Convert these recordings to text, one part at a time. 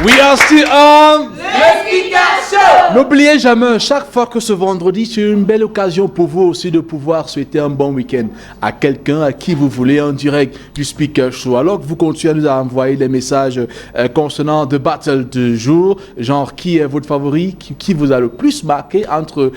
We are still on. Le Speaker Show. N'oubliez jamais, chaque fois que ce vendredi, c'est une belle occasion pour vous aussi de pouvoir souhaiter un bon week-end à quelqu'un à qui vous voulez en direct du Speaker Show. Alors que vous continuez à nous envoyer des messages concernant The Battle du jour, genre qui est votre favori, qui vous a le plus marqué entre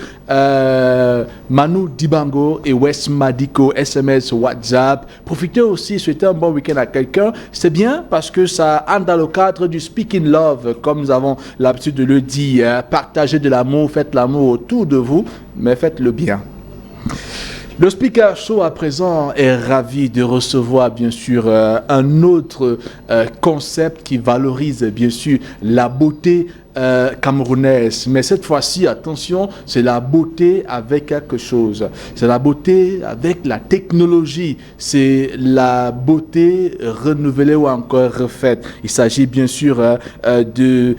Manu Dibango et Wes Madiko, SMS, WhatsApp. Profitez aussi, souhaiter un bon week-end à quelqu'un. C'est bien parce que ça entre dans le cadre du Speaking Love, comme nous avons l'habitude de le dire. Partagez de l'amour, faites l'amour autour de vous, mais faites-le bien. Le Speaker Show à présent est ravi de recevoir bien sûr un autre concept qui valorise bien sûr la beauté camerounaise. Mais cette fois-ci, attention, c'est la beauté avec quelque chose. C'est la beauté avec la technologie. C'est la beauté renouvelée ou encore refaite. Il s'agit bien sûr du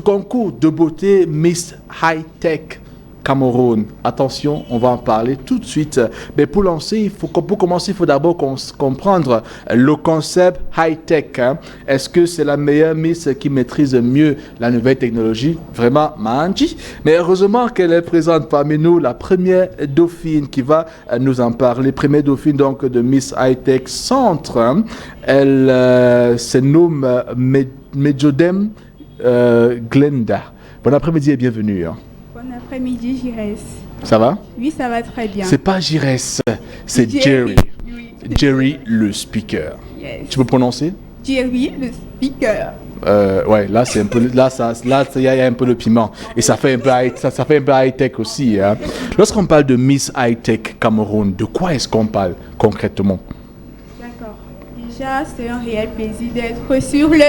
concours de beauté Miss High Tech Cameroun. Attention, on va en parler tout de suite. Mais pour lancer, pour commencer, il faut d'abord comprendre le concept high-tech. Hein. Est-ce que c'est la meilleure Miss qui maîtrise mieux la nouvelle technologie? Vraiment, Manji. Mais heureusement qu'elle est présente parmi nous, la première dauphine qui va nous en parler. Première dauphine donc de Miss High-Tech Centre. Hein. Elle se nomme Medjodem Glenda. Bon après-midi et bienvenue. Hein. Bon après-midi, Jires. Ça va? Oui, ça va très bien. C'est pas Jires, c'est Jerry. Oui. Jerry, le speaker. Yes. Tu peux prononcer? Jerry, le speaker. Ouais, là c'est un peu, là il y a un peu de piment et ça fait un peu high tech aussi. Hein. Lorsqu'on parle de Miss High Tech Cameroun, de quoi est-ce qu'on parle concrètement? D'accord. Déjà, c'est un réel plaisir d'être sur le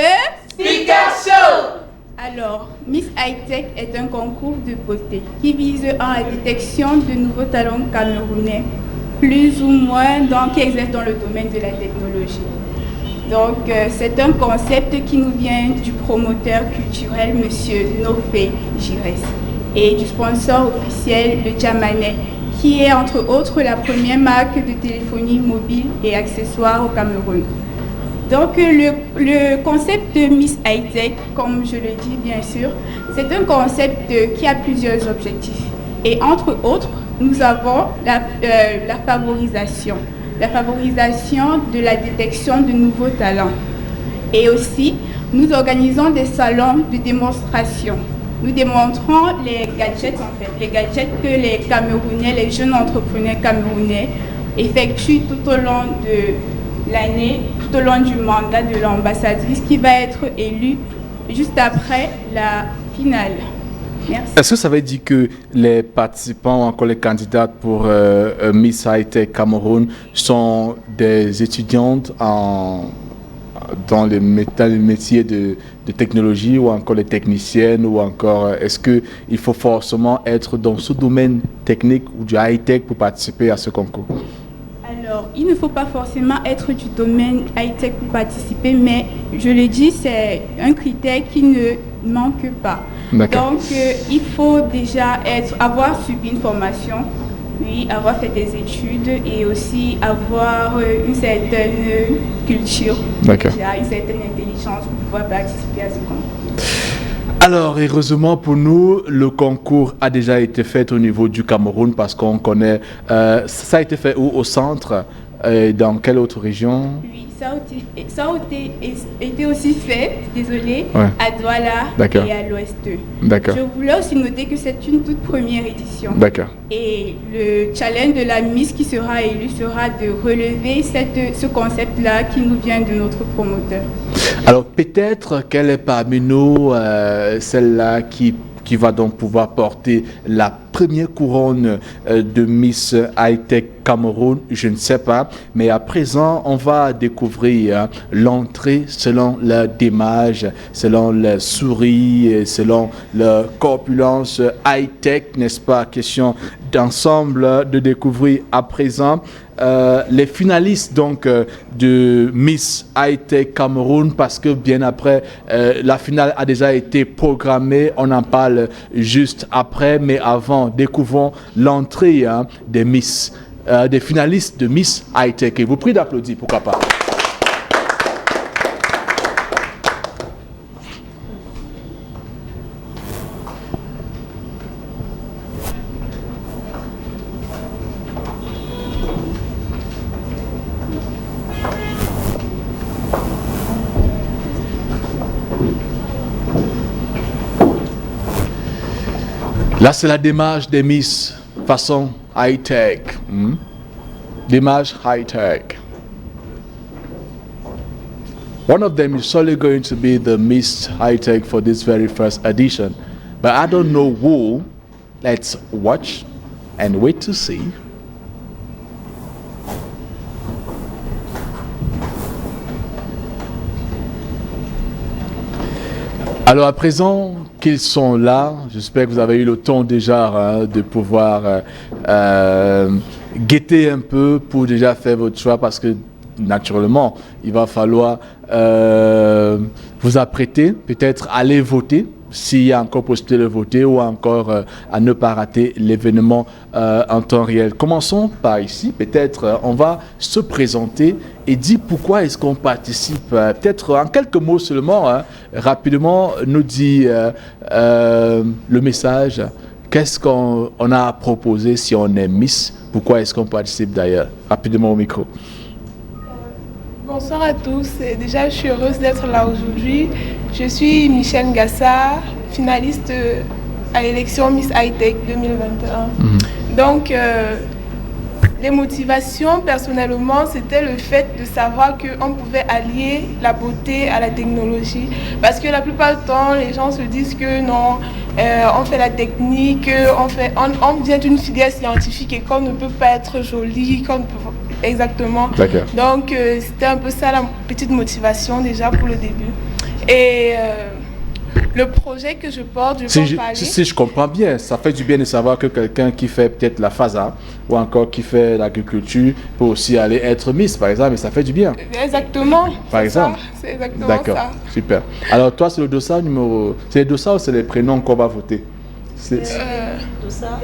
Speaker Show. Alors, Miss High Tech est un concours de beauté qui vise à la détection de nouveaux talents camerounais, plus ou moins qui exercent dans le domaine de la technologie. Donc, c'est un concept qui nous vient du promoteur culturel, M. Nofé Jires, et du sponsor officiel, le Djamanais, qui est entre autres la première marque de téléphonie mobile et accessoires au Cameroun. Donc le concept de Miss High Tech, comme je le dis bien sûr, c'est un concept qui a plusieurs objectifs. Et entre autres, nous avons la favorisation de la détection de nouveaux talents. Et aussi, nous organisons des salons de démonstration. Nous démontrons les gadgets les gadgets que les Camerounais, les jeunes entrepreneurs camerounais effectuent tout au long de l'année, tout au long du mandat de l'ambassadrice qui va être élue juste après la finale. Merci. Est-ce que ça veut dire que les participants ou encore les candidates pour Miss High Tech Cameroun sont des étudiantes dans les métiers de technologie ou encore les techniciennes ou encore est-ce qu'il faut forcément être dans ce domaine technique ou du high-tech pour participer à ce concours? Alors, il ne faut pas forcément être du domaine high-tech pour participer, mais je le dis, c'est un critère qui ne manque pas. D'accord. Donc, il faut déjà avoir suivi une formation, oui, avoir fait des études et aussi avoir une certaine culture, déjà, une certaine intelligence pour pouvoir participer à ce concours. Alors, heureusement pour nous, le concours a déjà été fait au niveau du Cameroun parce qu'on connaît, ça a été fait où, au centre, dans quelle autre région? Oui, ça a été aussi fait, désolé, ouais, à Douala et à l'Ouest. D'accord. Je voulais aussi noter que c'est une toute première édition. D'accord. Et le challenge de la Miss qui sera élue sera de relever ce concept-là qui nous vient de notre promoteur. Alors peut-être qu'elle est parmi nous, celle-là qui va donc pouvoir porter la première couronne de Miss High Tech Cameroun, je ne sais pas. Mais à présent, on va découvrir l'entrée selon leur démarche, selon leur souris, selon leur corpulence high-tech, n'est-ce pas? Question d'ensemble de découvrir à présent les finalistes donc de Miss High-Tech Cameroun, parce que bien après la finale a déjà été programmée, on en parle juste après, mais avant découvrons l'entrée des Miss, des finalistes de Miss High-Tech. Et vous prie d'applaudir, pourquoi pas. Là, c'est la démarche des Miss façon high-tech. Démarche high-tech. One of them is surely going to be the Miss High-Tech for this very first edition. But I don't know who. Let's watch and wait to see. Alors à présent qu'ils sont là, j'espère que vous avez eu le temps déjà de pouvoir guetter un peu pour déjà faire votre choix, parce que naturellement il va falloir vous apprêter, peut-être aller voter s'il y a encore possibilité de voter, ou encore à ne pas rater l'événement en temps réel. Commençons par ici, peut-être on va se présenter et dire pourquoi est-ce qu'on participe. Peut-être en quelques mots seulement, rapidement nous dire le message, qu'est-ce qu'on a proposé si on est Miss, pourquoi est-ce qu'on participe d'ailleurs. Rapidement au micro. Bonsoir à tous. Déjà, je suis heureuse d'être là aujourd'hui. Je suis Michelle Ngassa, finaliste à l'élection Miss High-Tech 2021. Donc, les motivations, personnellement, c'était le fait de savoir qu'on pouvait allier la beauté à la technologie. Parce que la plupart du temps, les gens se disent que non, on fait la technique, on vient d'une filière scientifique et qu'on ne peut pas être jolie, qu'on ne peut pas... Exactement. Donc, c'était un peu ça la petite motivation déjà pour le début. Et le projet que je porte, si je comprends bien, ça fait du bien de savoir que quelqu'un qui fait peut-être la FASA ou encore qui fait l'agriculture peut aussi aller être Miss, par exemple, et ça fait du bien. Exactement. Par exemple. C'est exactement ça. D'accord, super. Alors toi, c'est le dossard numéro... C'est les dossards ou c'est les prénoms qu'on va voter? Dossard.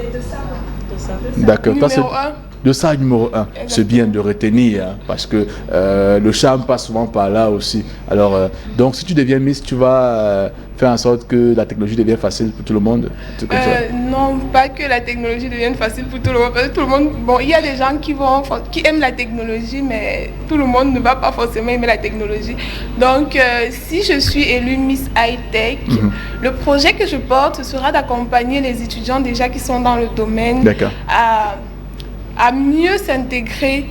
D'accord. Numéro 1. De ça, numéro 1, c'est bien de retenir, parce que le charme passe souvent par là aussi. Alors, donc si tu deviens Miss, tu vas faire en sorte que la technologie devienne facile pour tout le monde? Non, pas que la technologie devienne facile pour tout le monde. Parce que tout le monde, bon, il y a des gens qui aiment la technologie, mais tout le monde ne va pas forcément aimer la technologie. Donc, si je suis élue Miss High-Tech, le projet que je porte sera d'accompagner les étudiants déjà qui sont dans le domaine à mieux s'intégrer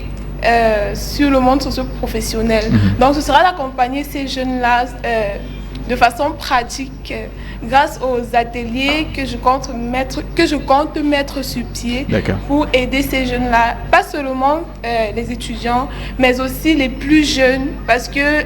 sur le monde socio-professionnel. Donc ce sera d'accompagner ces jeunes-là de façon pratique grâce aux ateliers que je compte mettre sur pied pour aider ces jeunes-là, pas seulement les étudiants, mais aussi les plus jeunes, parce que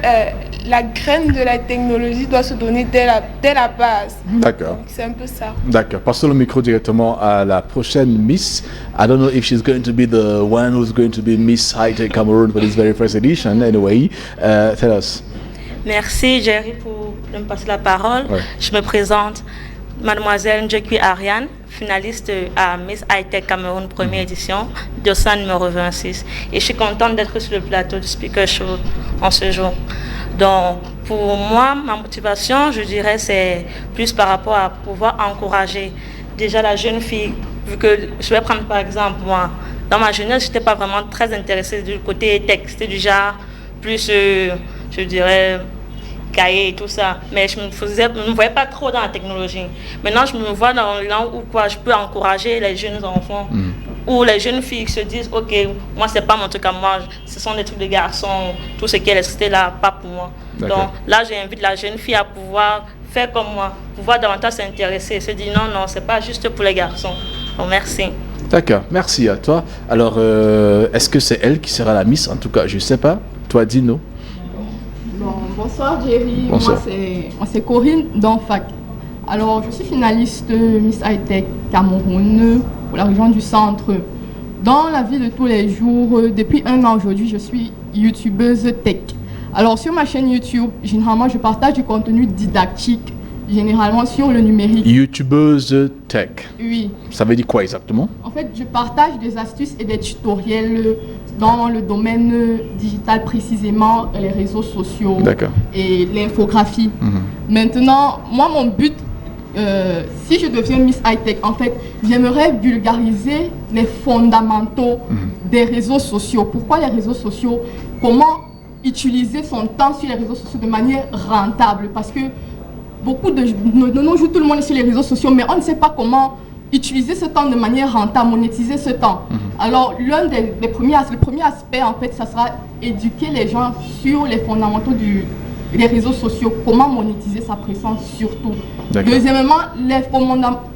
la graine de la technologie doit se donner dès la base. D'accord. C'est un peu ça. D'accord. Passons le micro directement à la prochaine Miss. I don't know if she's going to be the one who's going to be Miss High-Tech Cameroon for this very first edition. Anyway, tell us. Merci Jerry pour me passer la parole. Ouais. Je me présente, Mademoiselle Njekwi Ariane, finaliste à Miss High-Tech Cameroun première édition, dossier numéro 26. Et je suis contente d'être sur le plateau du Speaker Show en ce jour. Donc pour moi, ma motivation, je dirais, c'est plus par rapport à pouvoir encourager déjà la jeune fille, vu que je vais prendre par exemple moi, dans ma jeunesse, je n'étais pas vraiment très intéressée du côté tech, c'était du genre plus, je dirais, cahier et tout ça, mais je ne me voyais pas trop dans la technologie. Maintenant, je me vois dans là où quoi, je peux encourager les jeunes enfants ou les jeunes filles qui se disent, ok, moi c'est pas mon truc à moi, ce sont des trucs de garçons, tout ce qui est resté là, pas pour moi. Donc là, j'invite la jeune fille à pouvoir faire comme moi, pouvoir davantage s'intéresser, se dire non, c'est pas juste pour les garçons. Donc merci. D'accord, merci à toi. Alors, est-ce que c'est elle qui sera la Miss? En tout cas, je ne sais pas. Toi, dis-nous. Bon, bonsoir Jerry, bonsoir. Moi c'est Corinne d'Enfac. Alors je suis finaliste Miss High-Tech Cameroun pour la région du centre. Dans la vie de tous les jours, depuis 1 an aujourd'hui, je suis youtubeuse tech. Alors sur ma chaîne YouTube, généralement je partage du contenu didactique, généralement sur le numérique. Youtubeuse tech. Oui. Ça veut dire quoi exactement? En fait, je partage des astuces et des tutoriels dans le domaine digital, précisément les réseaux sociaux et l'infographie. Maintenant, moi, mon but, si je deviens Miss High-Tech, en fait, j'aimerais vulgariser les fondamentaux des réseaux sociaux. Pourquoi les réseaux sociaux? Comment utiliser son temps sur les réseaux sociaux de manière rentable? Parce que beaucoup de nos jours, tout le monde est sur les réseaux sociaux, mais on ne sait pas comment utiliser ce temps de manière rentable, monétiser ce temps. Alors, le premier aspect, en fait, ça sera éduquer les gens sur les fondamentaux des réseaux sociaux, comment monétiser sa présence surtout. Deuxièmement, les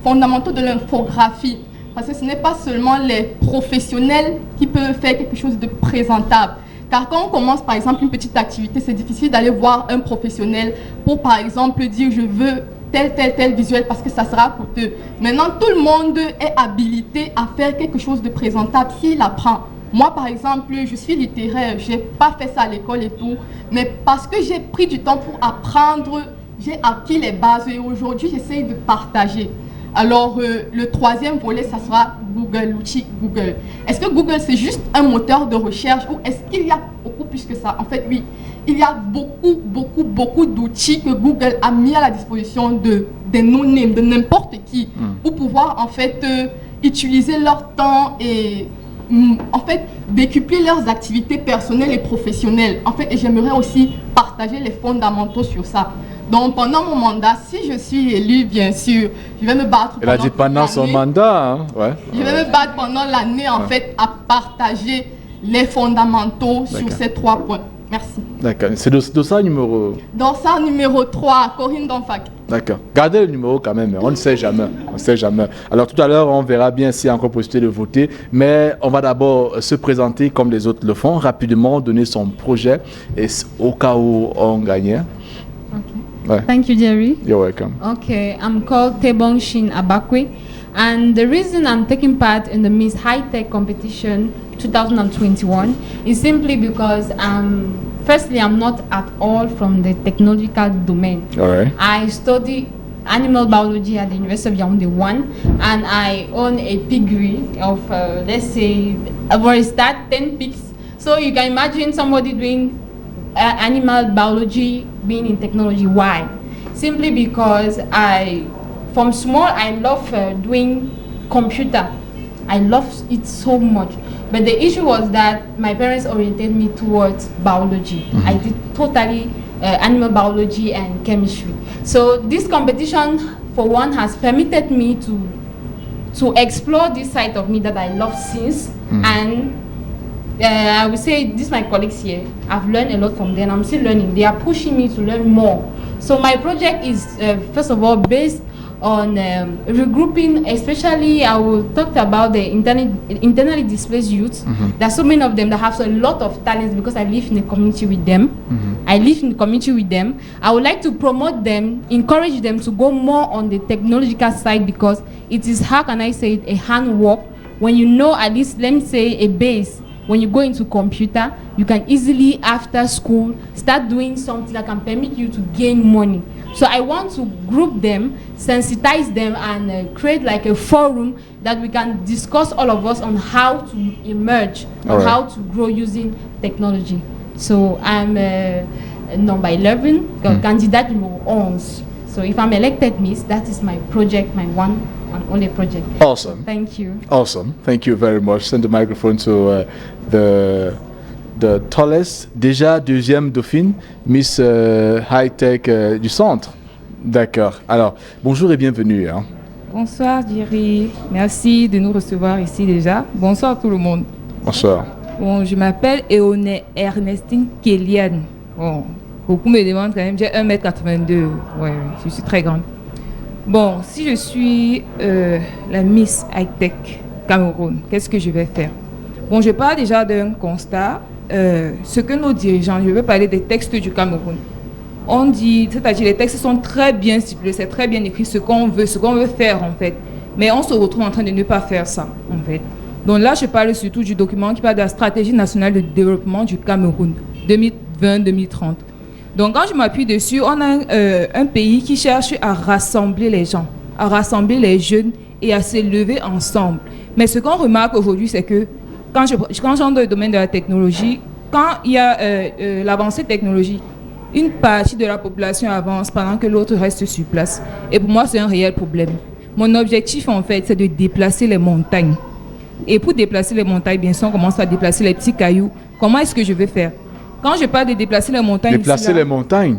fondamentaux de l'infographie, parce que ce n'est pas seulement les professionnels qui peuvent faire quelque chose de présentable. Car quand on commence par exemple une petite activité, c'est difficile d'aller voir un professionnel pour par exemple dire je veux tel visuel parce que ça sera coûteux. Maintenant, tout le monde est habilité à faire quelque chose de présentable s'il apprend. Moi, par exemple, je suis littéraire, je n'ai pas fait ça à l'école et tout, mais parce que j'ai pris du temps pour apprendre, j'ai acquis les bases et aujourd'hui, j'essaye de partager. Alors, le troisième volet, ça sera Google, l'outil Google. Est-ce que Google, c'est juste un moteur de recherche ou est-ce qu'il y a beaucoup plus que ça? En fait, oui, il y a beaucoup d'outils que Google a mis à la disposition des no-names, de n'importe qui, pour pouvoir, en fait, utiliser leur temps et, en fait, décupler leurs activités personnelles et professionnelles. En fait, et j'aimerais aussi partager les fondamentaux sur ça. Donc, pendant mon mandat, si je suis élue, bien sûr, je vais me battre Elle a dit pendant son mandat, hein? Ouais. Je vais me battre pendant l'année, en fait, à partager les fondamentaux sur ces 3 points. Merci. D'accord. C'est dossard numéro... Dossard numéro 3, Corinne Donfac. D'accord. Gardez le numéro quand même, on ne sait jamais. On ne sait jamais. Alors, tout à l'heure, on verra bien s'il y a encore possibilité de voter, mais on va d'abord se présenter comme les autres le font, rapidement donner son projet, et au cas où on gagne. Thank you, Jerry. You're welcome. Okay, I'm called Tebong Shin Abakwe, and the reason I'm taking part in the Miss High Tech competition 2021 is simply because firstly, I'm not at all from the technological domain. All right. I study animal biology at the University of Yaoundé 1, and I own a piggery of, let's say, for a start, 10 pigs. So you can imagine somebody doing animal biology being in technology. Why? Simply because from small, I love doing computer. I love it so much. But the issue was that my parents oriented me towards biology. I did totally animal biology and chemistry. So this competition, for one, has permitted me to explore this side of me that I love since. And I would say this, my colleagues here, I've learned a lot from them. I'm still learning. They are pushing me to learn more. So my project is, first of all, based on regrouping, especially I will talk about the internally displaced youth. There are so many of them that have a lot of talents because I live in a community with them. I live in the community with them. I would like to promote them, encourage them to go more on the technological side because it is, how can I say it, a handwork. When you know at least, let me say, a base, when you go into computer, you can easily, after school, start doing something that can permit you to gain money. So I want to group them, sensitize them, and create like a forum that we can discuss all of us on how to emerge, on how to grow using technology. So I'm number 11, candidate numéro 11. So if I'm elected Miss, that is my project, my one and only project. Awesome. Thank you. Awesome. Thank you very much. Send the microphone to the tallest, déjà deuxième dauphine, Miss High Tech du centre. D'accord. Alors, bonjour et bienvenue. Hein. Bonsoir Jerry. Merci de nous recevoir ici déjà. Bonsoir tout le monde. Bonsoir. Bon, je m'appelle Ernestine Kéliane. Bon, beaucoup me demandent quand même, j'ai 1m82. Ouais, je suis très grande. Bon, si je suis la Miss High Tech Cameroun, qu'est-ce que je vais faire? Bon, je parle déjà d'un constat. Ce que nos dirigeants, je vais parler des textes du Cameroun. On dit, c'est-à-dire les textes sont très bien stipulés, c'est très bien écrit ce qu'on veut faire en fait. Mais on se retrouve en train de ne pas faire ça en fait. Donc là, je parle surtout du document qui parle de la stratégie nationale de développement du Cameroun 2020-2030. Donc quand je m'appuie dessus, on a un pays qui cherche à rassembler les gens, à rassembler les jeunes et à s'élever ensemble. Mais ce qu'on remarque aujourd'hui, c'est que quand j'entre dans le domaine de la technologie, quand il y a l'avancée technologique, une partie de la population avance pendant que l'autre reste sur place. Et pour moi, c'est un réel problème. Mon objectif, en fait, c'est de déplacer les montagnes. Et pour déplacer les montagnes, bien sûr, on commence à déplacer les petits cailloux. Comment est-ce que je vais faire? Quand je parle de déplacer les montagnes... Déplacer les montagnes?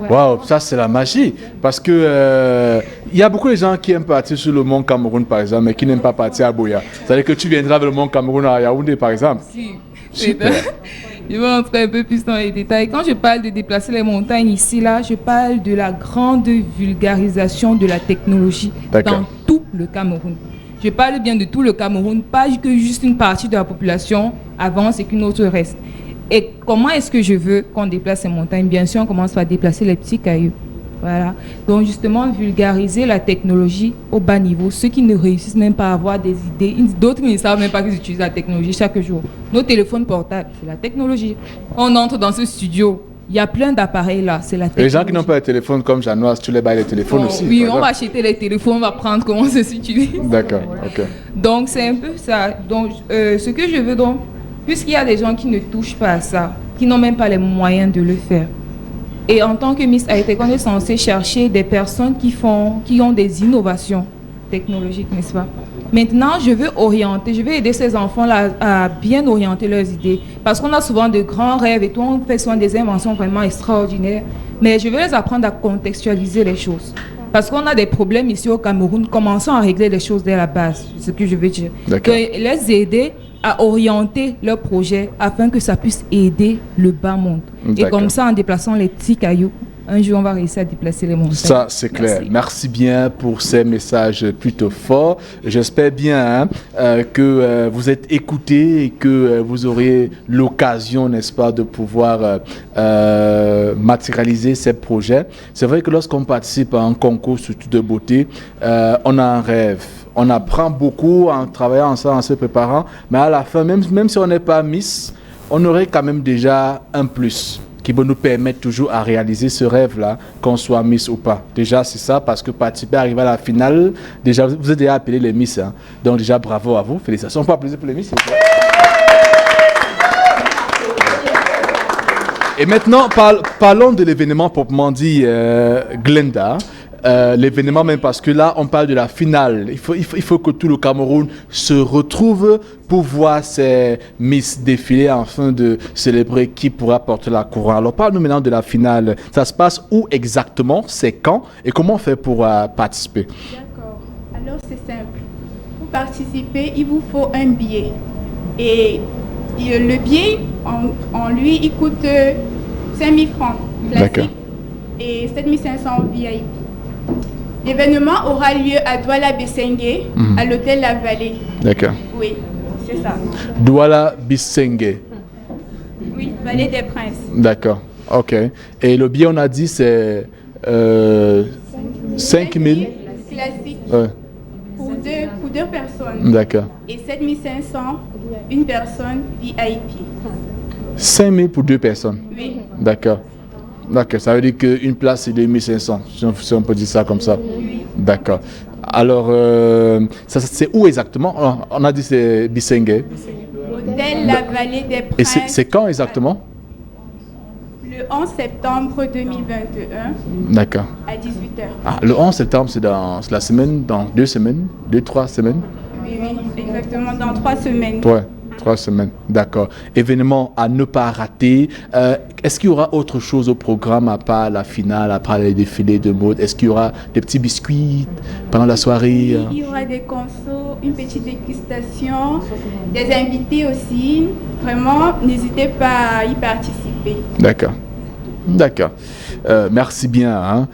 Waouh, ça c'est la magie. Parce que Il y a beaucoup de gens qui aiment partir sur le mont Cameroun, par exemple, mais qui n'aiment pas partir à Buea. C'est-à-dire que tu viendras vers le mont Cameroun à Yaoundé, par exemple. Si. Super. Je vais entrer un peu plus dans les détails. Quand je parle de déplacer les montagnes ici, là, je parle de la grande vulgarisation de la technologie dans tout le Cameroun. Je parle bien de tout le Cameroun, pas que juste une partie de la population avance et qu'une autre reste. Et comment est-ce que je veux qu'on déplace ces montagnes? Bien sûr, on commence par déplacer les petits cailloux. Voilà. Donc justement, vulgariser la technologie au bas niveau, ceux qui ne réussissent même pas à avoir des idées, d'autres ne savent même pas qu'ils utilisent la technologie chaque jour. Nos téléphones portables, c'est la technologie. On entre dans ce studio, il y a plein d'appareils là, c'est la technologie. Les gens qui n'ont pas de téléphone comme Janoise, tu les bailles les téléphones aussi. Oui, on va acheter les téléphones, on va prendre comment ça s'utilise. D'accord, ok. Donc c'est un peu ça. Donc ce que je veux donc, puisqu'il y a des gens qui ne touchent pas à ça, qui n'ont même pas les moyens de le faire. Et en tant que Miss High-Tech, on est censé chercher des personnes qui ont des innovations technologiques, n'est-ce pas? Maintenant, je veux aider ces enfants-là à bien orienter leurs idées. Parce qu'on a souvent de grands rêves et tout, on fait souvent des inventions vraiment extraordinaires. Mais je veux les apprendre à contextualiser les choses. Parce qu'on a des problèmes ici au Cameroun, commençons à régler les choses dès la base, c'est ce que je veux dire. Que les aider à orienter leur projet afin que ça puisse aider le bas monde. Et comme ça, en déplaçant les petits cailloux, un jour, on va réussir à déplacer les montagnes. Ça, c'est clair. Merci bien pour ces messages plutôt forts. J'espère bien que vous êtes écoutés et que vous aurez l'occasion, n'est-ce pas, de pouvoir matérialiser ces projets. C'est vrai que lorsqu'on participe à un concours surtout de beauté, on a un rêve. On apprend beaucoup en travaillant ensemble, en se préparant. Mais à la fin, même si on n'est pas Miss, on aurait quand même déjà un plus qui va nous permettre toujours à réaliser ce rêve-là, qu'on soit Miss ou pas. Déjà, c'est ça, parce que participer, arriver à la finale, déjà, vous êtes déjà appelés les Miss. Hein. Donc déjà, bravo à vous. Félicitations. On peut applaudir pour les Miss. Et maintenant, parlons de l'événement proprement dit, Glenda. L'événement même, parce que là on parle de la finale. Il faut que tout le Cameroun se retrouve pour voir ces Miss défiler afin de célébrer qui pourra porter la couronne. Alors parle-nous maintenant de la finale. Ça se passe où exactement? C'est quand? Et comment on fait pour participer? D'accord. Alors c'est simple. Pour participer, il vous faut un billet. Et le billet, en lui, il coûte 5 000 francs classique et 7 500 VIP. L'événement aura lieu à Douala-Bessengue, à l'hôtel La Vallée. D'accord. Oui, c'est ça. Douala-Bessengue. Oui, Vallée des Princes. D'accord, ok. Et le billet, on a dit, c'est 5 000 classique pour deux personnes. D'accord. Et 7 500, une personne VIP. 5 000 pour 2 personnes? Oui. D'accord. D'accord, ça veut dire qu'une place c'est 2500, si on peut dire ça comme ça. Oui. D'accord. Alors, ça c'est où exactement? On a dit c'est Bessengue. Hôtel La Vallée des Princes. Et c'est quand exactement? Le 11 septembre 2021. D'accord. À 18h. Ah, le 11 septembre, c'est dans la semaine, dans 2 semaines, 2-3 semaines? Oui, exactement, dans 3 semaines. Ouais. 3 semaines, d'accord. Événement à ne pas rater. Est-ce qu'il y aura autre chose au programme à part la finale, à part les défilés de mode? Est-ce qu'il y aura des petits biscuits pendant la soirée? Oui, il y aura des consos, une petite dégustation, des invités aussi. Vraiment, n'hésitez pas à y participer. D'accord. D'accord. Merci bien. Hein.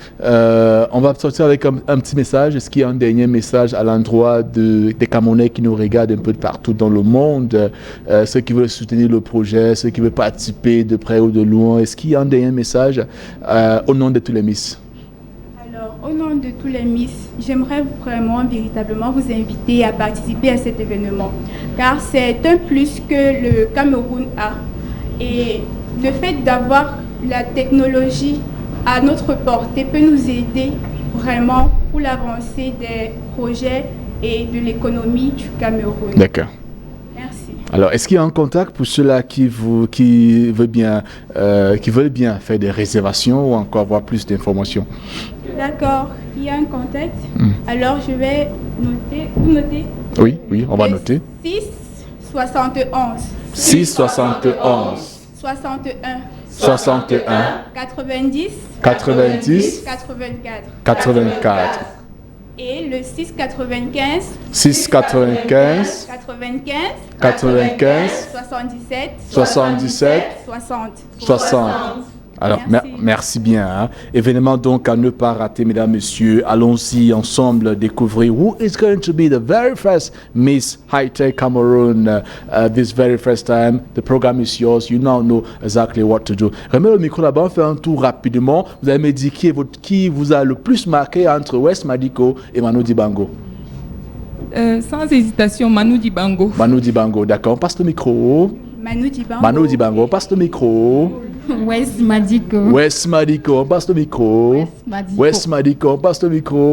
On va sortir avec un petit message. Est-ce qu'il y a un dernier message à l'endroit des Camerounais qui nous regardent un peu de partout dans le monde, ceux qui veulent soutenir le projet, ceux qui veulent participer de près ou de loin? Est-ce qu'il y a un dernier message au nom de tous les Miss? Alors, au nom de tous les Miss, j'aimerais vraiment, véritablement vous inviter à participer à cet événement, car c'est un plus que le Cameroun a. Et le fait d'avoir la technologie à notre portée peut nous aider vraiment pour l'avancée des projets et de l'économie du Cameroun. D'accord. Merci. Alors, est-ce qu'il y a un contact pour ceux-là qui veulent bien faire des réservations ou encore avoir plus d'informations? D'accord, il y a un contact. Alors, je vais noter. Vous notez? Oui, on va noter. 671. 671. 61. 90. 84. Et le 695. 695. 95. 95. 77. 77. 60. Alors, merci bien. Hein. Événement donc à ne pas rater, mesdames, messieurs. Allons-y ensemble découvrir who is going to be the very first Miss High-Tech Cameroon this very first time. The program is yours. You now know exactly what to do. Remets le micro là-bas, on fait un tour rapidement. Vous allez me dire qui vous a le plus marqué entre West Madiko et Manu Dibango. Sans hésitation, Manu Dibango. Manu Dibango, d'accord. Passe le micro. Manu Dibango. Manu Dibango, passe le micro. West Madiko. West Madiko, passe le micro. West Madiko. West Madiko, passe le micro.